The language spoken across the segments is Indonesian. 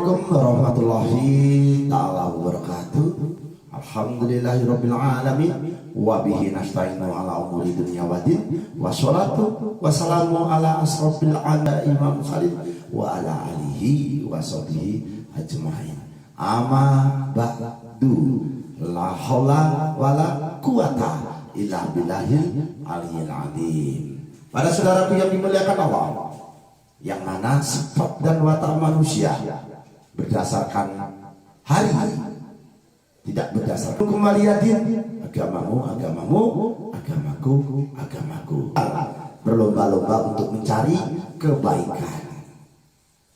Assalamualaikum warahmatullahi ta'ala wabarakatuh. Alhamdulillahirabbil alamin wa bihi nasta'inu ala umuri dunya waddin wassalatu wassalamu ala asrofil anbiya'i wal mursalin wa ala alihi wa sahbihi ajmain. Amma ba'du, la haula wala quwata illa billahil aliyyil azim. Para saudaraku yang dimuliakan Allah, yang mana sifat dan watak manusia berdasarkan hari, tidak berdasarkan kemaliatin. Agamamu, agamaku. Berlomba-lomba untuk mencari kebaikan.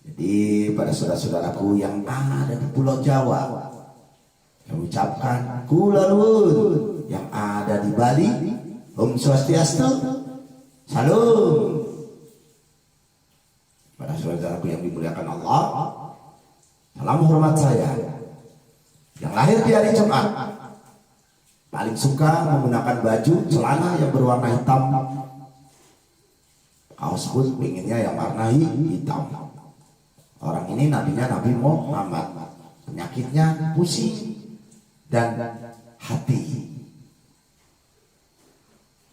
Jadi pada saudara-saudaraku yang ada di Pulau Jawa, yang ucapkan kula nuwun. Yang ada di Bali, Om Swastiastu, salam. Pada saudaraku yang dimuliakan Allah, salam hormat saya yang lahir di hari Jumat, paling suka menggunakan baju celana yang berwarna hitam, kaos pun pengennya yang warna hitam. Orang ini nabinya Nabi Muhammad, penyakitnya pusing dan hati.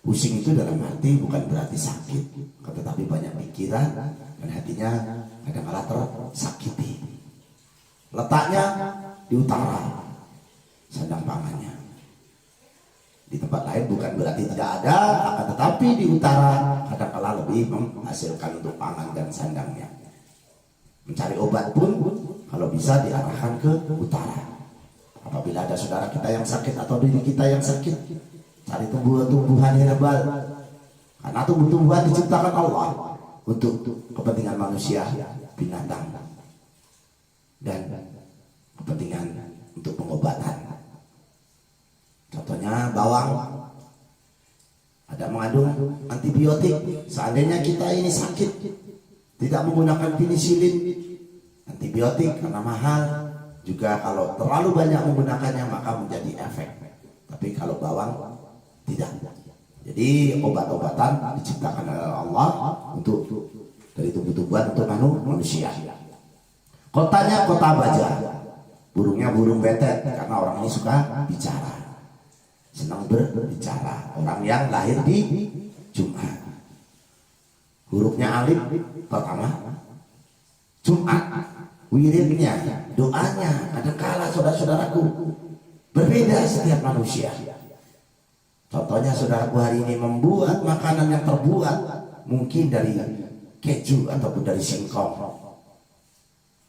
Pusing itu dalam hati bukan berarti sakit, tetapi banyak pikiran dan hatinya kadang-kala tersakiti. Letaknya di utara, sandang pangannya. Di tempat lain bukan berarti tidak ada, akan tetapi di utara kadang-kala lebih menghasilkan untuk pangan dan sandangnya. Mencari obat pun kalau bisa diarahkan ke utara. Apabila ada saudara kita yang sakit atau diri kita yang sakit, cari tumbuhan herbal, karena tumbuh-tumbuhan diciptakan Allah untuk kepentingan manusia, binatang, dan kepentingan untuk pengobatan. Contohnya bawang, ada mengandung antibiotik. Seandainya kita ini sakit, tidak menggunakan penisilin, antibiotik karena mahal. Juga kalau terlalu banyak menggunakannya maka menjadi efek. Tapi kalau bawang tidak. Jadi obat-obatan diciptakan oleh Allah untuk dari tumbuh-tumbuhan untuk manusia. Kotanya kota baja, burungnya burung betet karena orang ini suka bicara, senang berbicara. Orang yang lahir di Jumat, hurufnya alif pertama Jumat, wiridnya, doanya. Kadang-kala saudara-saudaraku berbeda setiap manusia. Contohnya saudaraku hari ini membuat makanan yang terbuat mungkin dari keju ataupun dari singkong.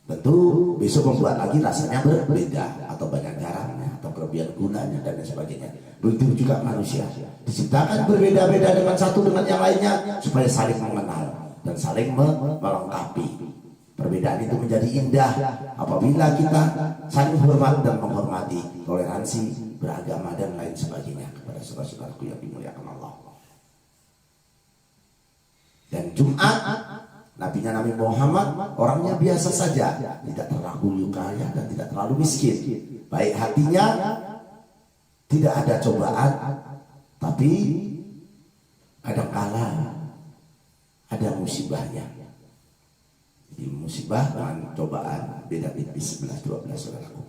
Tentu besok membuat lagi rasanya berbeda, atau banyak garamnya, atau kelebihan gulanya dan lain sebagainya. Begitu juga manusia diciptakan berbeda-beda dengan satu dengan yang lainnya supaya saling mengenal dan saling melengkapi. Perbedaan itu menjadi indah apabila kita saling hormat dan menghormati, toleransi, beragama dan lain sebagainya kepada saudara-saudaraku yang dimuliakan Allah. Dan Jumat, nabinya Nabi Muhammad orangnya biasa saja, tidak terlalu kaya dan tidak terlalu miskin. Baik hatinya, tidak ada cobaan, tapi kadang-kala ada musibahnya. Di musibah dengan cobaan beda tipis 11-12 saudaraku.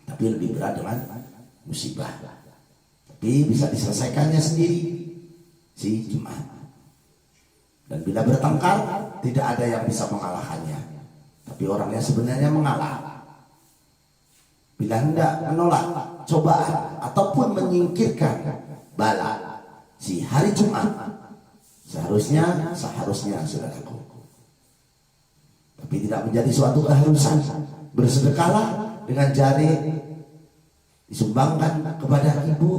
Tapi lebih berat dengan musibah. Tapi bisa diselesaikannya sendiri si Jumat. Dan bila bertengkar tidak ada yang bisa mengalahkannya. Tapi orangnya sebenarnya mengalah. Bila hendak menolak cobaan ataupun menyingkirkan bala si hari Jumat, seharusnya saudaraku, tapi tidak menjadi suatu keharusan, bersedekahlah dengan jari disumbangkan kepada ibu,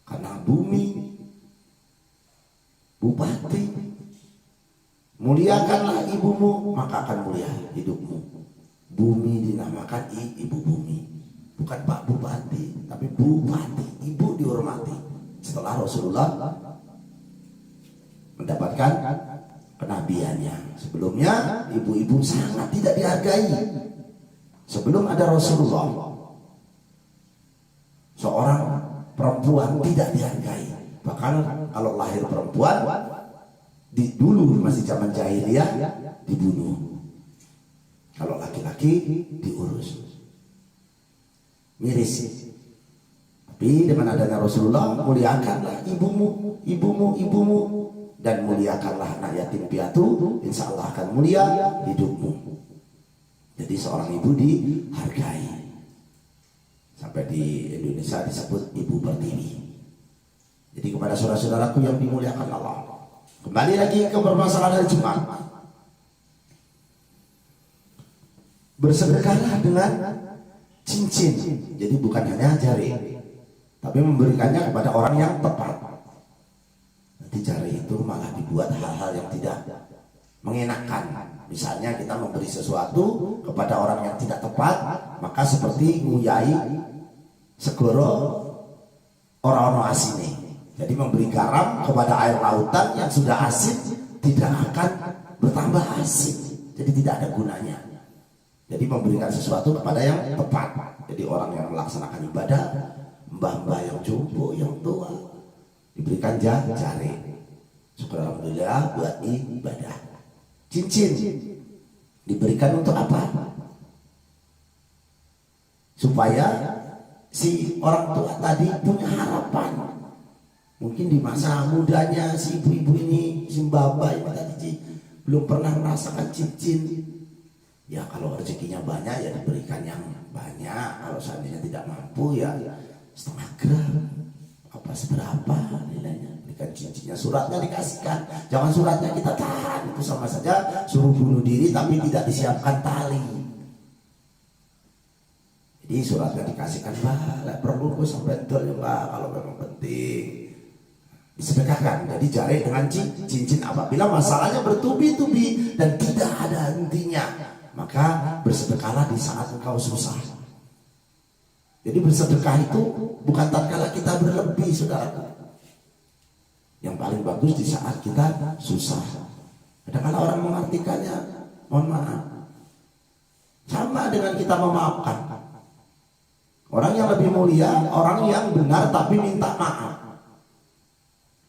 karena bumi bupati. Muliakanlah ibumu maka akan mulia hidupmu. Bumi dinamakan ibu bumi, bukan Pak Bupati, tapi bupati. Ibu dihormati. Setelah Rasulullah mendapatkan kenabiannya, sebelumnya ibu-ibu sangat tidak dihargai. Sebelum ada Rasulullah, seorang perempuan tidak dihargai. Bahkan kalau lahir perempuan dulu masih zaman jahiliyah dibunuh. laki-laki diurus. Miris. Tapi dengan adanya Rasulullah, muliakanlah ibumu, dan muliakanlah anak yatim piatu, insya Allah akan mulia hidupmu. Jadi seorang ibu dihargai. Sampai di Indonesia disebut ibu pertiwi. Jadi kepada saudara-saudaraku yang dimuliakan Allah, kembali lagi ke permasalahan hari Jumat. Bersedekahlah dengan cincin. Jadi bukan hanya jari, tapi memberikannya kepada orang yang tepat. Nanti jari itu malah dibuat hal-hal yang tidak mengenakan. Misalnya kita memberi sesuatu kepada orang yang tidak tepat, maka seperti nguyai segoro orang-orang asine. Jadi memberi garam kepada air lautan yang sudah asin tidak akan bertambah asin. Jadi tidak ada gunanya. Jadi memberikan sesuatu kepada yang tepat. Jadi orang yang melaksanakan ibadah, mbah-mbah yang jompo, yang tua, diberikan jari. Syukur alhamdulillah buat ibadah. Cincin diberikan untuk apa? Supaya si orang tua tadi punya harapan. Mungkin di masa mudanya si ibu-ibu ini, si mbak-mbak ini tadi belum pernah merasakan cincin. Ya kalau rezekinya banyak ya diberikan yang banyak. Kalau seandainya tidak mampu ya setengah gram, apa seberapa nilainya. Berikan cincinnya, suratnya dikasihkan. Jangan suratnya kita tahan, itu sama saja suruh bunuh diri tapi tidak disiapkan tali. Jadi suratnya dikasihkan, Mbak, perlu gue sampai dol ya Mbak, kalau memang penting. Disedekahkan. Jadi jari dengan cincin apabila masalahnya bertubi-tubi dan tidak ada hentinya, maka bersedekahlah di saat engkau susah. Jadi bersedekah itu bukan tatkala kita berlebih, saudara. Yang paling bagus di saat kita susah. Kadang-kadang orang mengartikannya, mohon maaf, sama dengan kita memaafkan. Orang yang lebih mulia, orang yang benar tapi minta maaf.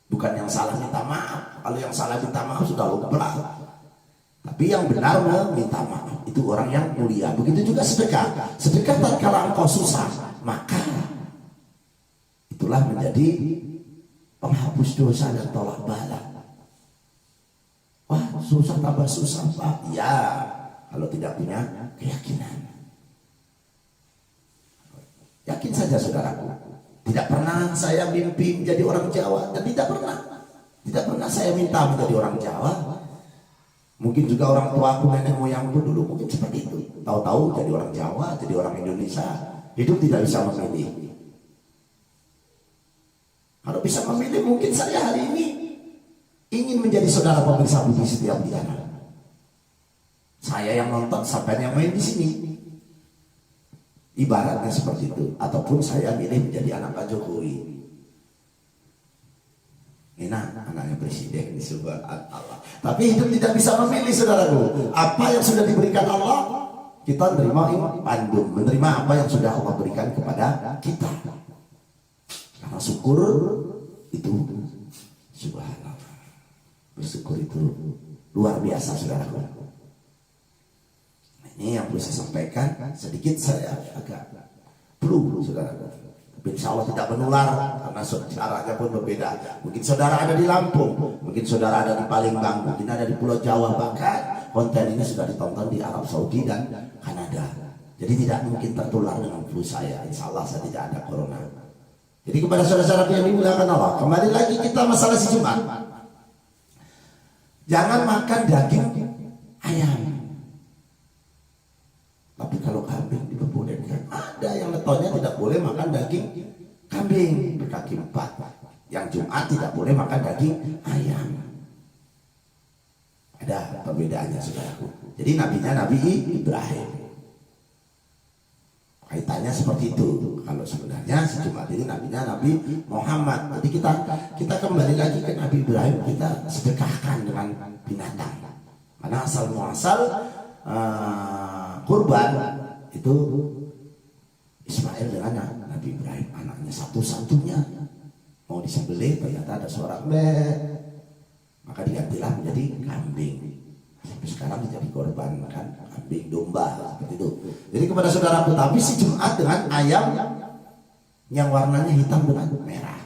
Bukan yang salah minta maaf. Kalau yang salah minta maaf sudah lumrah. Tapi yang benar minta maaf, itu orang yang mulia. Begitu juga sedekah. Sedekah tatkala engkau susah, maka itulah menjadi penghapus dosa dan tolak bala. Wah, susah tambah susah Pak. Ya, kalau tidak punya keyakinan. Yakin saja saudaraku. Tidak pernah saya mimpi menjadi orang Jawa, dan tidak pernah saya minta menjadi orang Jawa. Mungkin juga orang tua aku, nenek moyangku dulu mungkin seperti itu. Tahu-tahu jadi orang Jawa, jadi orang Indonesia. Hidup tidak bisa memilih. Kalau bisa memilih, mungkin saya hari ini ingin menjadi saudara pemirsa Budi Setiap Wicana. Saya yang nonton sampai yang main di sini. Ibaratnya seperti itu. Ataupun saya milih menjadi anak Pak Jokowi. Enak anaknya presiden di subhanallah. Tapi hidup tidak bisa memilih, saudaraku. Apa yang sudah diberikan Allah, kita menerima pandum, menerima apa yang sudah Allah berikan kepada kita. Karena syukur itu subhanallah. Bersyukur itu luar biasa, saudaraku. Ini yang perlu saya sampaikan. Sedikit saya agak flu, saudaraku. Tapi insya Allah tidak menular, karena caranya pun berbeda. Mungkin saudara ada di Lampung, mungkin saudara ada di Palembang, mungkin ada di Pulau Jawa, bahkan konten ini sudah ditonton di Arab Saudi dan Kanada. Jadi tidak mungkin tertular dengan flu saya. Insya Allah saya tidak ada corona. Jadi kepada saudara-saudara yang dimuliakan Allah, kembali lagi kita masalah si Jumat. Jangan makan daging ayam. Tapi kalau kambing diperbolehkan. Ada yang letonnya tidak boleh makan daging kambing berkaki 4. Yang Jumat tidak boleh makan daging ayam. Ada perbedaannya, saudaraku. Jadi nabinya Nabi Ibrahim. Kaitannya seperti itu. Kalau sebenarnya si Jumat ini nabinya Nabi Muhammad. Jadi kita kembali lagi ke Nabi Ibrahim, kita sedekahkan dengan binatang. Karena asal muasal kurban itu Ismail dengan Nabi Ibrahim, anaknya satu-satunya. Mau disembelih ternyata ada suara maka digantilah menjadi kambing. Sampai sekarang jadi korban kan kambing domba seperti itu. Jadi kepada saudaraku, tapi si Jumat dengan ayam yang warnanya hitam dengan merah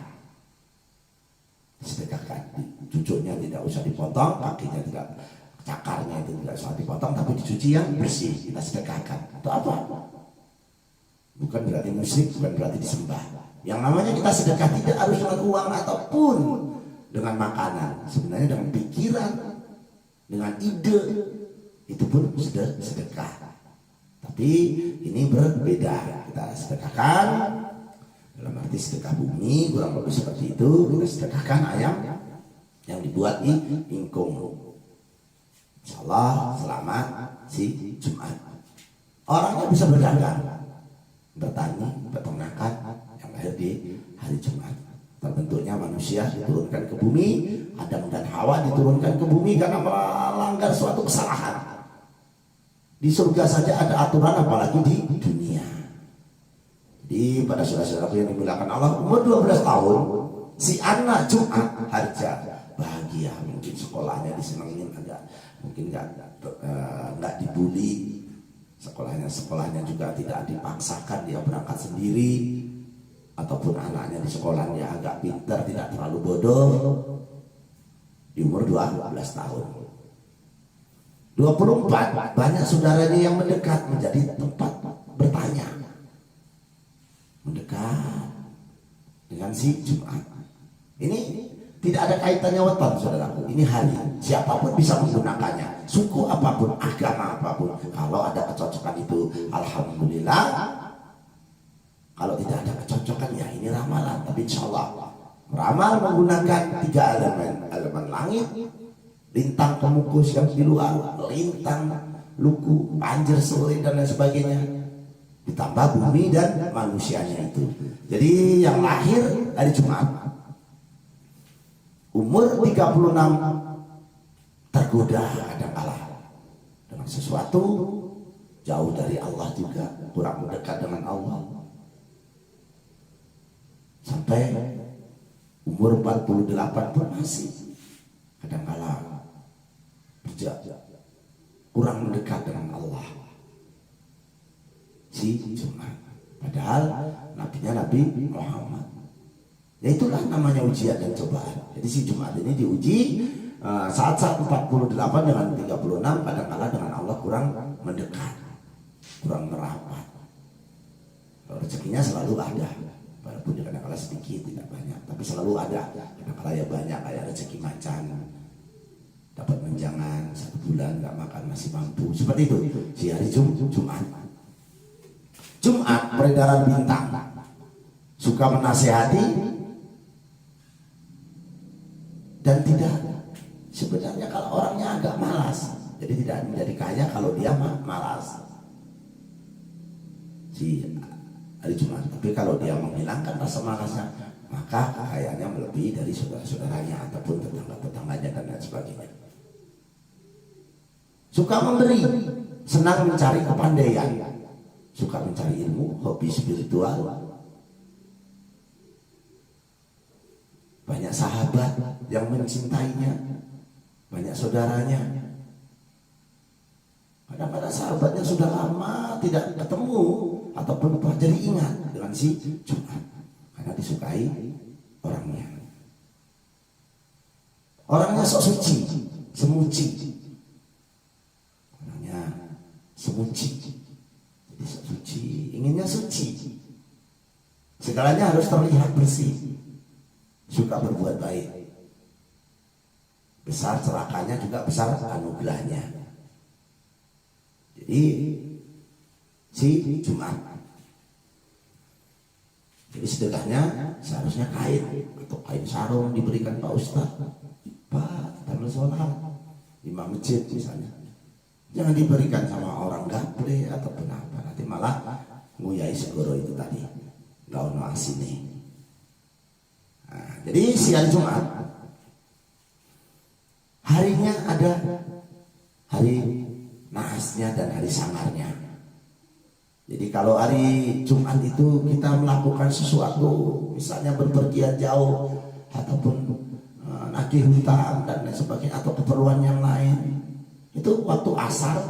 sedekahkan. Cucuknya tidak usah dipotong, kakinya tidak, cakarnya itu tidak usah dipotong, tapi dicuci yang bersih, kita sedekahkan. Itu apa? Bukan berarti musyrik, bukan berarti disembah. Yang namanya kita sedekah tidak harus dengan uang ataupun dengan makanan. Sebenarnya dengan pikiran, dengan ide, itu pun sudah sedekah. Tapi ini berbeda. Kita sedekahkan dalam arti sedekah bumi, kurang lebih seperti itu. Kita sedekahkan ayam yang dibuat di ingkung. Insyaallah selamat si Jumat. Orangnya bisa berdagang, bertani, peternakan yang lahir di hari Jumat. Terbentuknya manusia diturunkan ke bumi, Adam dan Hawa diturunkan ke bumi karena melanggar suatu kesalahan. Di surga saja ada aturan, apalagi di dunia. Jadi pada saudara-saudara yang dimuliakan Allah, umur 12 tahun si anak Jumat harja bahagia, mungkin sekolahnya disenengin, agak mungkin nggak dibully, sekolahnya juga tidak dipaksakan, dia berangkat sendiri, ataupun anaknya di sekolahnya agak pintar, tidak terlalu bodoh. Di umur 12 tahun 24 banyak saudaranya yang mendekat, menjadi tempat bertanya, mendekat dengan si Jumat. Ini tidak ada kaitannya weton, saudaraku. Ini hari, siapapun bisa menggunakannya, suku apapun, agama apapun. Kalau ada kecocokan itu alhamdulillah. Kalau tidak ada kecocokan, ya ini ramalan. Tapi insya Allah ramal menggunakan 3 elemen: elemen langit, lintang kemukus yang di luar, lintang luku, banjir sore dan lain sebagainya, ditambah bumi dan manusianya itu. Jadi yang lahir hari Jumat umur 36 tergoda kadangkala dengan sesuatu jauh dari Allah, juga kurang mendekat dengan Allah, sampai umur 48 pun masih kadangkala kurang mendekat dengan Allah si Jumat. Padahal nabinya Nabi Muhammad. Ya itulah namanya ujian dan cobaan. Jadi si Jumat ini diuji saat 48 dengan 36 kadangkala dengan Allah kurang mendekat, kurang merapat. Rezekinya selalu ada, walaupun kadang-kala sedikit, tidak banyak, tapi selalu ada. Kadang-kala ya banyak, kayak rezeki macan, dapat menjangan 1 bulan nggak makan masih mampu, seperti itu. Si hari Jumat peredaran bintang, suka menasehati dan tidak. Sebenarnya kalau orangnya agak malas, jadi tidak menjadi kaya kalau dia malas si hari Jumat. Tapi kalau dia menghilangkan rasa malasnya, maka kayaknya melebihi dari saudara-saudaranya ataupun tetangga-tetangganya dan lain sebagainya. Suka memberi, senang mencari kepandaian, suka mencari ilmu, hobi spiritual. Banyak sahabat yang mencintainya, banyak saudaranya. Kadang-kadang sahabatnya sudah lama tidak ketemu ataupun lupa, jadi ingat dengan si Jumat karena disukai orangnya. Orangnya sok suci, semuci. Orangnya semuci, jadi sok suci, inginnya suci. Segalanya harus terlihat bersih. Suka berbuat baik, besar celakanya juga besar anugerahnya. Jadi si Jumat, jadi sedekahnya seharusnya kain atau kain sarung diberikan Pak Ustaz, Pak kita sholat imam masjid misalnya, jangan diberikan sama orang gaple ataupun apa, nanti malah nguyai segoro itu tadi, nggak ono asine. Nah, jadi si hari Jumat harinya ada hari nahasnya dan hari sangarnya. Jadi kalau hari Jumat itu kita melakukan sesuatu, misalnya berpergian jauh ataupun nagih hutang dan lain sebagainya, atau keperluan yang lain, Itu waktu asar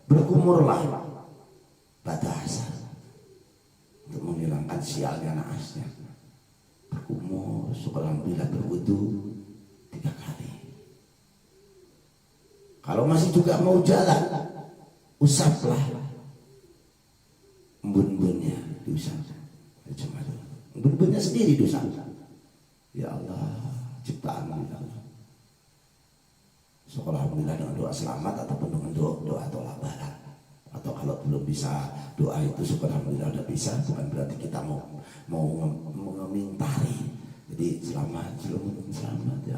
berkumurlah pada asar untuk menghilangkan sialnya naasnya. Berkumur, alhamdulillah berwudu 3 kali. Kalau masih juga mau jalan, usaplah embun-embunnya, diusap. Embun-embunnya sendiri diusap. Ya Allah, ciptaan Allah. So, alhamdulillah dengan doa selamat ataupun dengan doa tolak bala. Atau kalau belum bisa doa itu syukur alhamdulillah udah bisa, bukan berarti kita mau mengintari. Jadi selamat ya.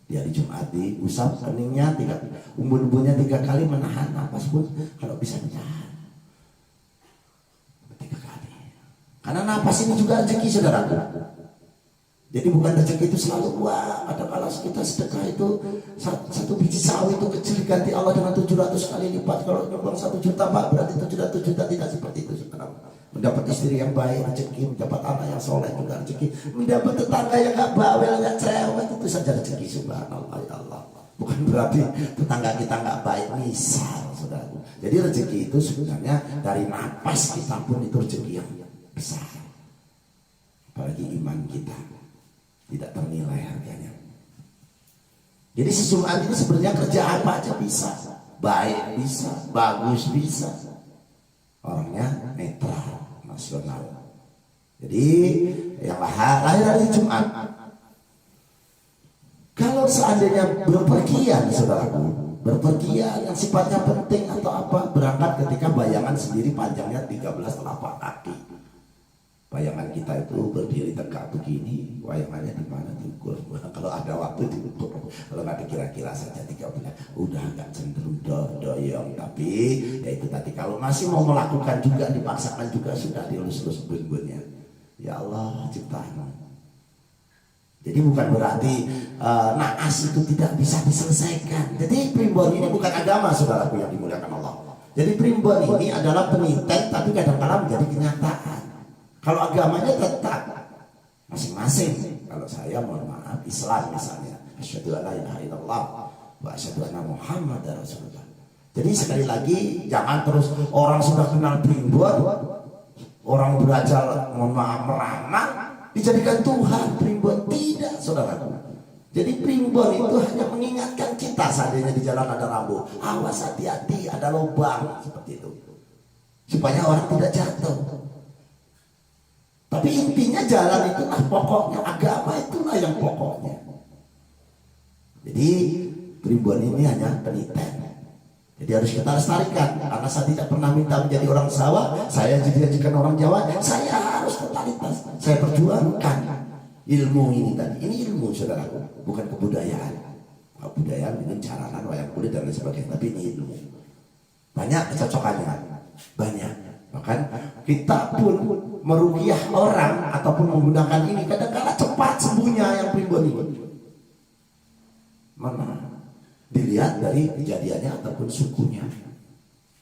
Di hari Jumat diusap keningnya 3, embun-embunnya 3 kali, menahan napas pun kalau bisa ditahan 3 kali. Karena napas ini juga rezeki, saudaraku. Jadi bukan rezeki itu selalu wah, ada kala kita sedekah itu 1 biji sawi itu kecil diganti Allah dengan 700 kali lipat. Kalau nyumbang 1 juta Pak, berarti 700 juta, tidak seperti itu, saudara. Mendapat istri yang baik rezeki, mendapat anak yang soleh juga rezeki, mendapat tetangga yang gak bawel, gak cerewet, itu saja rezeki. Subhanallah, ya Allah. Bukan berarti tetangga kita gak baik, misal, saudara. Jadi rezeki itu sebenarnya dari napas kita pun itu rezeki yang besar. Apalagi iman kita tidak ternilai harganya. Jadi si Jumat ini sebenarnya kerja apa aja bisa, baik bisa, bagus bisa, orangnya netral, nasional. Jadi yang lahir hari Jumat, kalau seandainya berpergian, saudaraku, berpergian yang sifatnya penting atau apa, berangkat ketika bayangan sendiri panjangnya 13 telapak kaki. Bayangan kita itu berdiri tegak begini, bayangannya di mana diukur. Kalau ada waktu diukur, kalau nggak dikira-kira saja 13, udah agak cenderung doyong. Tapi ya itu tadi, kalau masih mau melakukan juga dipaksakan juga sudah dielus-elus embun-embunnya. Ya Allah ciptaan. Jadi bukan berarti naas itu tidak bisa diselesaikan. Jadi primbon ini bukan agama, saudaraku yang dimuliakan Allah. Jadi primbon ini adalah peniten, tapi kadang-kadang menjadi kenyataan. Kalau agamanya tetap masing-masing. Kalau saya mohon maaf Islam misalnya, asyhadu alla ilaha illallah wa asyhadu anna muhammadar rasulullah. Jadi sekali lagi jangan terus orang sudah kenal primbon, orang belajar mohon maaf meramal, dijadikan Tuhan primbon. Tidak, saudaraku. Jadi primbon itu hanya mengingatkan kita seandainya di jalan ada rambu, awas hati-hati ada lubang, seperti itu, supaya orang tidak jatuh. Tapi intinya jalan itulah pokoknya, agama itulah yang pokoknya. Jadi primbon ini hanya peniten. Jadi harus kita lestarikan. Karena saya tidak pernah minta menjadi orang Jawa, saya dijadikan orang Jawa, saya harus totalitas. Saya perjuangkan ilmu ini tadi. Ini ilmu, saudaraku, bukan kebudayaan. Kebudayaan dengan caranan wayang kulit dan lain sebagainya, tapi ini ilmu. Banyak kecocokannya, banyak. Bahkan kita pun merugiah orang ataupun menggunakan ini kadang-kadang cepat sembuhnya yang primbon ini. Mana dilihat dari kejadiannya ataupun sukunya.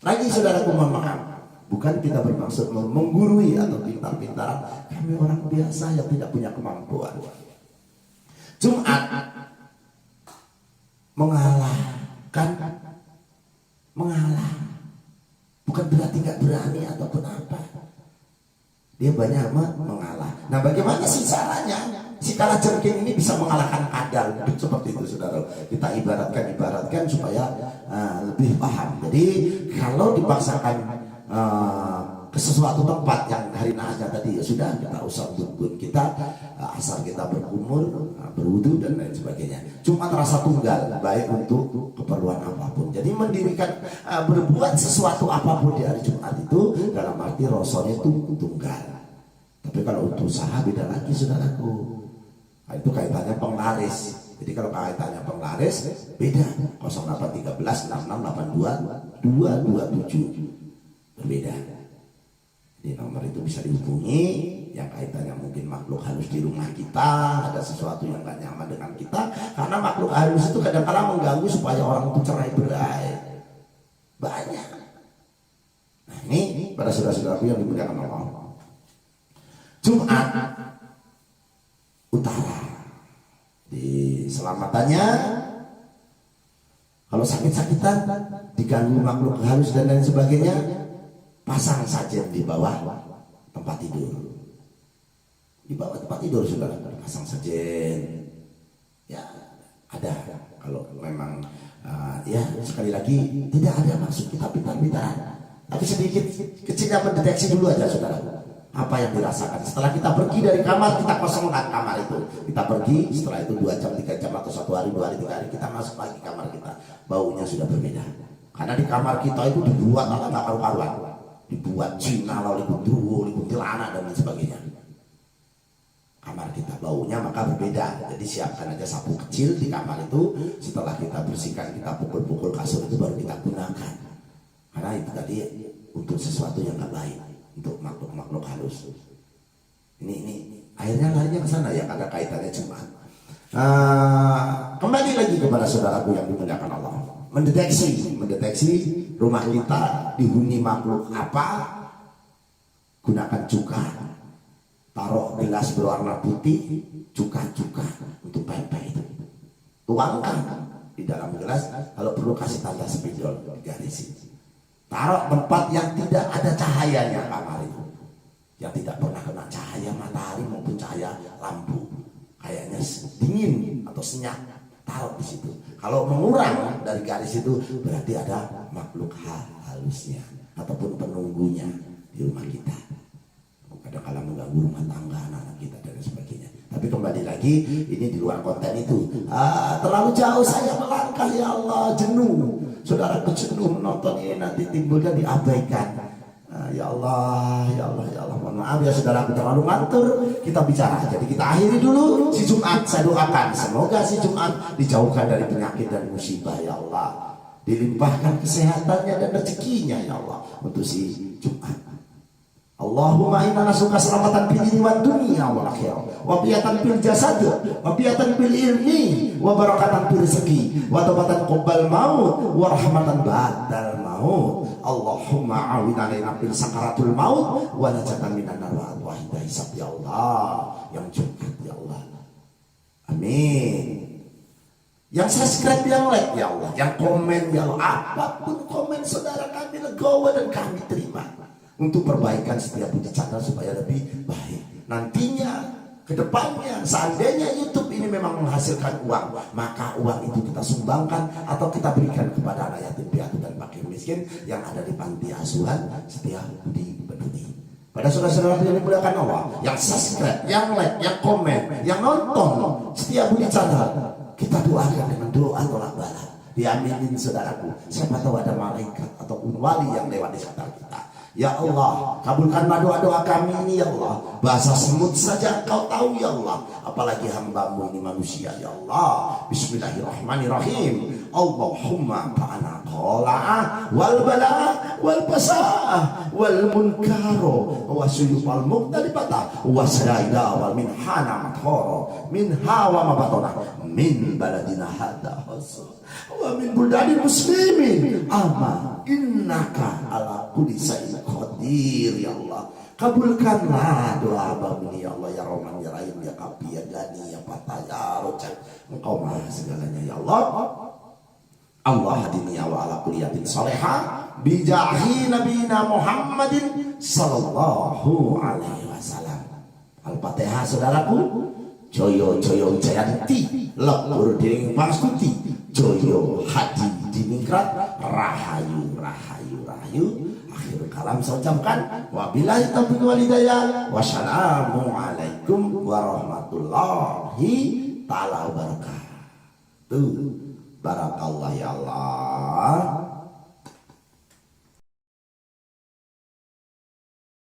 Lagi saudaraku mohon maaf, bukan kita bermaksud menggurui atau pintar-pintaran. Kami orang biasa yang tidak punya kemampuan. Jumat mengalah. Bukan berarti gak berani ataupun apa. Dia banyak mengalah. Nah bagaimana sih caranya? Si kalajengking ini bisa mengalahkan kadal. Seperti itu saudara. Kita ibaratkan supaya lebih paham. Jadi kalau dipaksakan ke sesuatu tempat yang hari naasnya tadi, ya sudah, kita usah embun, kita asal kita berkumur, berwudu dan lain sebagainya. Cuma rasa tunggal, baik untuk keperluan apapun. Jadi mendirikan berbuat sesuatu apapun di hari Jumat itu dalam arti rasanya itu tunggal. Tapi kalau untuk usaha beda lagi, saudaraku. Nah, itu kaitannya penglaris. Jadi kalau kaitannya penglaris beda. 0813 6682 227 berbeda. Di nomor itu bisa dihubungi. Yang kaitannya mungkin makhluk halus di rumah kita, ada sesuatu yang gak nyaman dengan kita, karena makhluk halus itu kadang-kadang mengganggu supaya orang itu cerai berai. Banyak. Nah ini pada saudara-saudaraku yang dimuliakan Allah, Jumat utara di selamatannya, Kalau sakit-sakitan, diganggu makhluk halus dan lain sebagainya, pasang sajen di bawah tempat tidur. Di bawah tempat tidur saudara, pasang sajen. Ya, ada. Kalau memang ya sekali lagi tidak ada maksud kita pintar-pintaran, tapi sedikit kecilnya mendeteksi dulu aja saudara apa yang dirasakan. Setelah kita pergi dari kamar, kita kosongkan kamar itu. Kita pergi, setelah itu 2 jam, 3 jam atau 1 hari, 2 hari, 3 hari, kita masuk lagi kamar kita. Baunya sudah berbeda. Karena di kamar kita itu dibuat nggak karu-karuan, dibuat Cina, lalu kunduwo, kuntilanak dan lain sebagainya. Kamar kita baunya maka berbeda. Jadi siapkan aja sapu kecil di kamar itu. Setelah kita bersihkan, kita pukul-pukul kasur itu baru kita gunakan. Karena itu tadi untuk sesuatu yang nggak baik, untuk makhluk-makhluk halus. Ini akhirnya larinya ke sana ya, ada kaitannya Jumat. Kembali lagi kepada saudaraku yang dimuliakan Allah. Mendeteksi rumah kita dihuni makhluk apa, gunakan cuka. Taruh gelas berwarna putih, cuka untuk pempek itu. Tuangkan di dalam gelas, kalau perlu kasih tanda spidol digarisin. Taruh tempat yang tidak ada cahayanya kamar itu, yang tidak pernah kena cahaya matahari maupun cahaya lampu, kayaknya dingin atau senyap. Taruh di situ. Kalau mengurang dari garis itu berarti ada makhluk halusnya ataupun penunggunya di rumah kita. Kadang-kadang mengganggu rumah tangga anak-anak kita dan sebagainya. Tapi kembali lagi, ini di luar konten itu. Terlalu jauh saya melangkah ya Allah, jenuh. Saudara jenuh menonton ini, nanti timbulnya diabaikan. Ya Allah, mohon maaf ya saudara, terlalu ngantur kita bicara. Jadi kita akhiri dulu si Jumat. Saya doakan semoga si Jumat dijauhkan dari penyakit dan musibah ya Allah. Dilimpahkan kesehatannya dan rezekinya ya Allah untuk si Jumat. Allahumma inna nasuka selamatan fid dini wad dunya wal akhirah, wa qiyatan fil jasad, wa qiyatan fil ilmi, wa barakatan fil rizqi, wa taubatan qabal maut, wa rahmatan ba'dal maut. Allahumma awin alaina fil sakaratul maut, wa najatan minan nar wa hidayah hisab ya Allah. Yang Jumat ya Allah. Amin. Yang subscribe, yang like ya Allah, yang komen ya Allah, apapun komen saudara kami legowo dan kami terima. Untuk perbaikan setiap punya channel supaya lebih baik. Nantinya, kedepannya, seandainya YouTube ini memang menghasilkan uang, maka uang itu kita sumbangkan atau kita berikan kepada anak yatim piatu dan fakir miskin yang ada di panti asuhan setiap budi peduli. Pada saudara-saudara yang dimuliakan Allah, yang subscribe, yang like, yang komen, yang nonton setiap budi channel, kita doakan dengan doa tolak bala. Diaminin saudaraku. Siapa tahu ada malaikat ataupun wali yang lewat di sekitar kita. Ya Allah, kabulkanlah doa-doa kami ini ya Allah. Bahasa semut saja Engkau tahu ya Allah, apalagi hamba-Mu ini manusia ya Allah. Bismillahirrahmanirrahim. Allahumma fa'ana qola'ah wal bala'ah wal pasa'ah wal munkaro wa suyub wal muqtalibata wa saraida wal minhana mathoro min hawa mabatona min baladina hadha wa min buldani muslimin ama innaka ala kulli syai'in qadir ya Allah. Kabulkanlah doa hamba ini ya Allah, ya Rahman ya Rahim ya Kafi ya Gani ya Fatah ya Rojak. Engkau maha segalanya ya Allah. Allah hadini wa ala kuliyatin salihah bijahi nabina Muhammadin sallallahu alaihi wasallam. Al-Fatihah saudaraku. Joyo joyo jayanti lepur diring pangstuti, joyo hadi diningrat, rahayu rahayu rahayu. Akhir kalam saya ucapkan wabillahi taufiq wal hidayah. Wassalamualaikum warahmatullahi taala wabarakatuh. Barakallah ya Allah.